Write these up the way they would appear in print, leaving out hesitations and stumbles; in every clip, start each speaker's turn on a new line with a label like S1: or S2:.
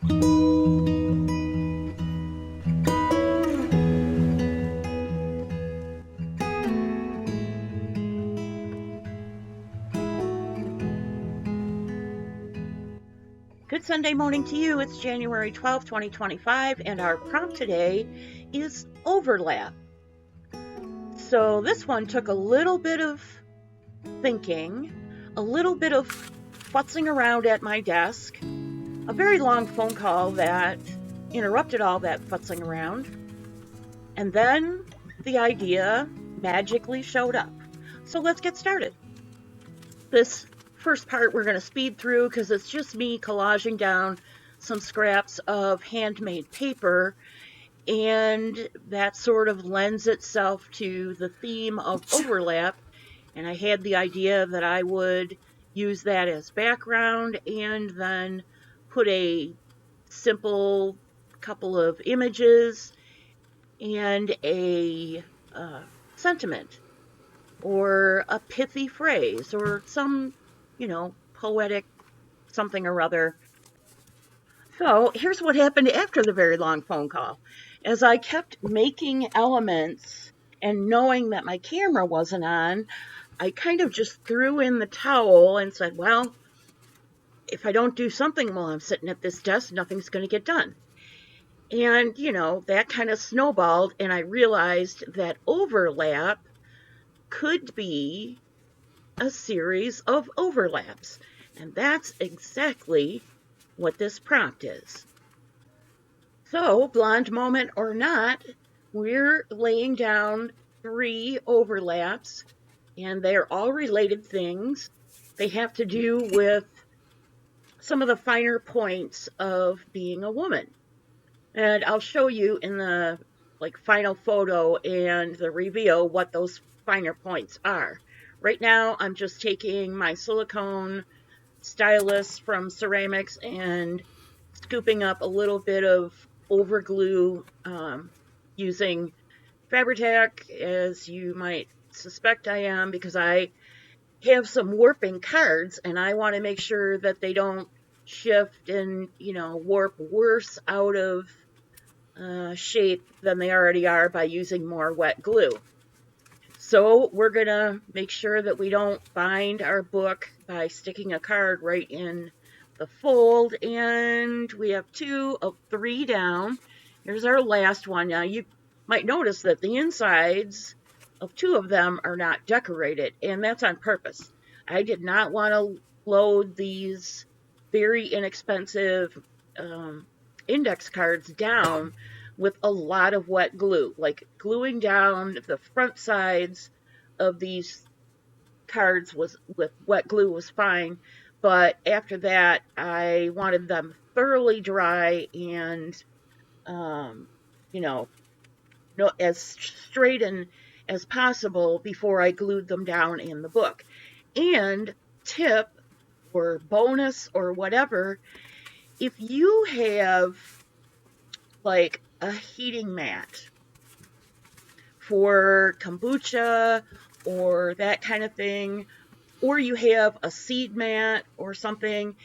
S1: Good Sunday morning to you. It's January 12th, 2025, and our prompt today is overlap. So this one took a little bit of thinking, a little bit of futzing around at my desk, a very long phone call that interrupted all that futzing around, and then the idea magically showed up. So let's get started. This first part we're going to speed through because it's just me collaging down some scraps of handmade paper, and that sort of lends itself to the theme of overlap. And I had the idea that I would use that as background and then put a simple couple of images and a sentiment or a pithy phrase or some, poetic something or other. So here's what happened after the very long phone call. As I kept making elements and knowing that my camera wasn't on, I kind of just threw in the towel and said, well, if I don't do something while I'm sitting at this desk, nothing's going to get done. And, that kind of snowballed, and I realized that overlap could be a series of overlaps. And that's exactly what this prompt is. So, blonde moment or not, we're laying down 3 overlaps, and they're all related things. They have to do with some of the finer points of being a woman. And I'll show you in the final photo and the reveal what those finer points are. Right now, I'm just taking my silicone stylus from ceramics and scooping up a little bit of overglue using Fabri-Tac, as you might suspect I am, because I have some warping cards and I want to make sure that they don't shift and, warp worse out of shape than they already are by using more wet glue. So we're going to make sure that we don't bind our book by sticking a card right in the fold. And we have 2 of 3 down. Here's our last one. Now you might notice that the insides of 2 of them are not decorated, and that's on purpose. I did not want to load these very inexpensive index cards down with a lot of wet glue. Like gluing down the front sides of these cards with wet glue was fine, but after that I wanted them thoroughly dry and as straight and as possible before I glued them down in the book. And tip or bonus or whatever, if you have a heating mat for kombucha or that kind of thing, or you have a seed mat or something,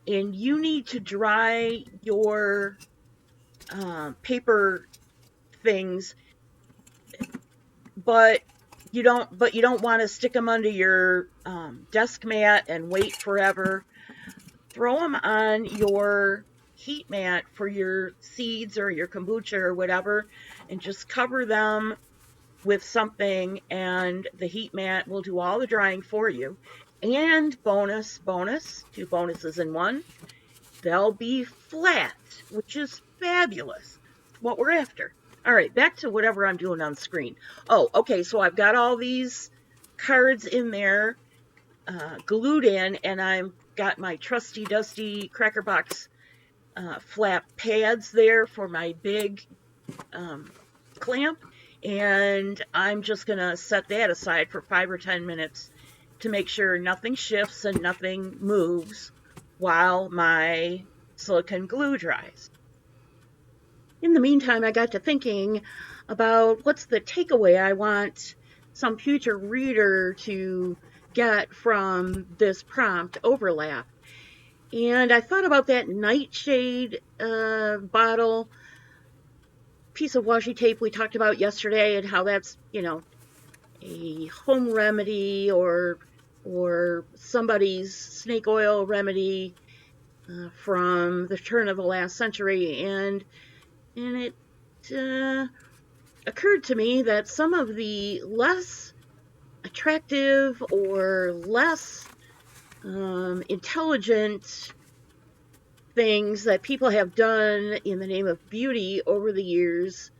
S1: and you need to dry your paper things, but you don't want to stick them under your desk mat and wait forever. Throw them on your heat mat for your seeds or your kombucha or whatever, and just cover them with something, and the heat mat will do all the drying for you. And bonus, 2 bonuses in one, they'll be flat, which is fabulous. What we're after. All right, back to whatever I'm doing on screen. Oh, okay, so I've got all these cards in there glued in, and I've got my trusty dusty Cracker Box flap pads there for my big clamp, and I'm just gonna set that aside for 5 or 10 minutes to make sure nothing shifts and nothing moves while my silicone glue dries. In the meantime, I got to thinking about what's the takeaway I want some future reader to get from this prompt overlap. And I thought about that nightshade bottle piece of washi tape we talked about yesterday, and how that's, a home remedy, or somebody's snake oil remedy from the turn of the last century. And it uh, occurred to me that some of the less attractive or less intelligent things that people have done in the name of beauty over the years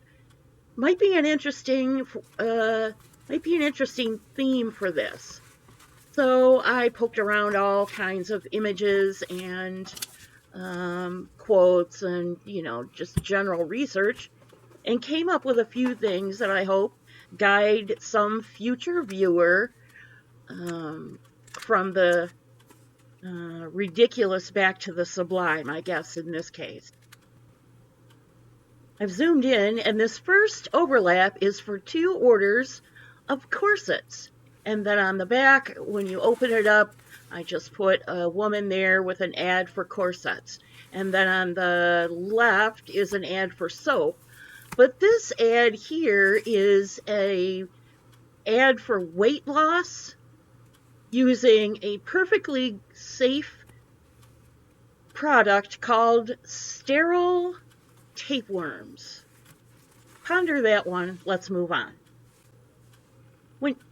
S1: might be an interesting uh, might be an interesting theme for this. So I poked around all kinds of images and quotes, and just general research, and came up with a few things that I hope guide some future viewer um, from the ridiculous back to the sublime, I guess, in this case. I've zoomed in, and this first overlap is for 2 orders of corsets. And then on the back, when you open it up, I just put a woman there with an ad for corsets. And then on the left is an ad for soap. But this ad here is a ad for weight loss using a perfectly safe product called sterile tapeworms. Ponder that one. Let's move on.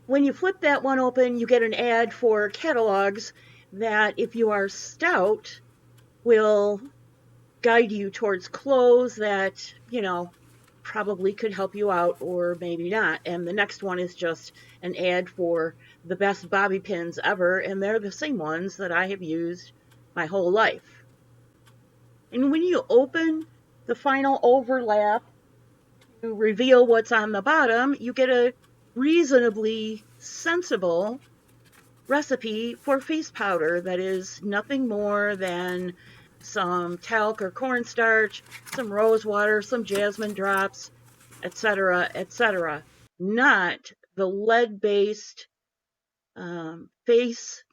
S1: When you flip that one open, you get an ad for catalogs that, if you are stout, will guide you towards clothes that, probably could help you out, or maybe not. And the next one is just an ad for the best bobby pins ever, and they're the same ones that I have used my whole life. And when you open the final overlap to reveal what's on the bottom, you get a reasonably sensible recipe for face powder that is nothing more than some talc or cornstarch, some rose water, some jasmine drops, etc., etc. Not the lead-based face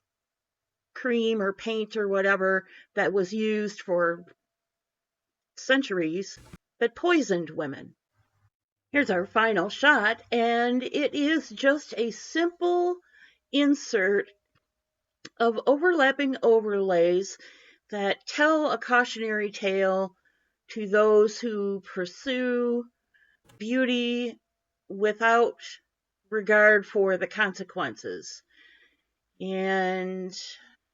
S1: cream or paint or whatever that was used for centuries that poisoned women. Here's our final shot, and it is just a simple insert of overlapping overlays that tell a cautionary tale to those who pursue beauty without regard for the consequences. And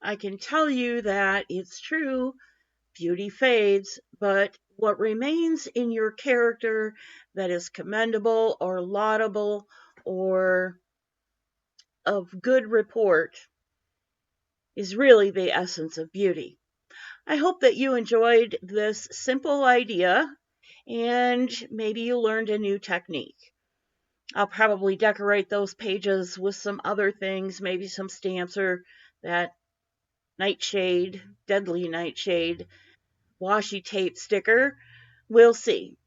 S1: I can tell you that it's true, beauty fades, but what remains in your character that is commendable or laudable or of good report is really the essence of beauty. I hope that you enjoyed this simple idea, and maybe you learned a new technique. I'll probably decorate those pages with some other things, maybe some stamps, or that nightshade, deadly nightshade washi tape sticker. We'll see.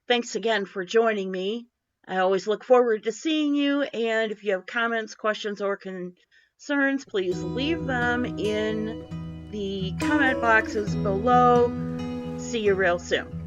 S1: Thanks again for joining me. I always look forward to seeing you, and if you have comments, questions, or concerns, please leave them in the comment boxes below. See you real soon.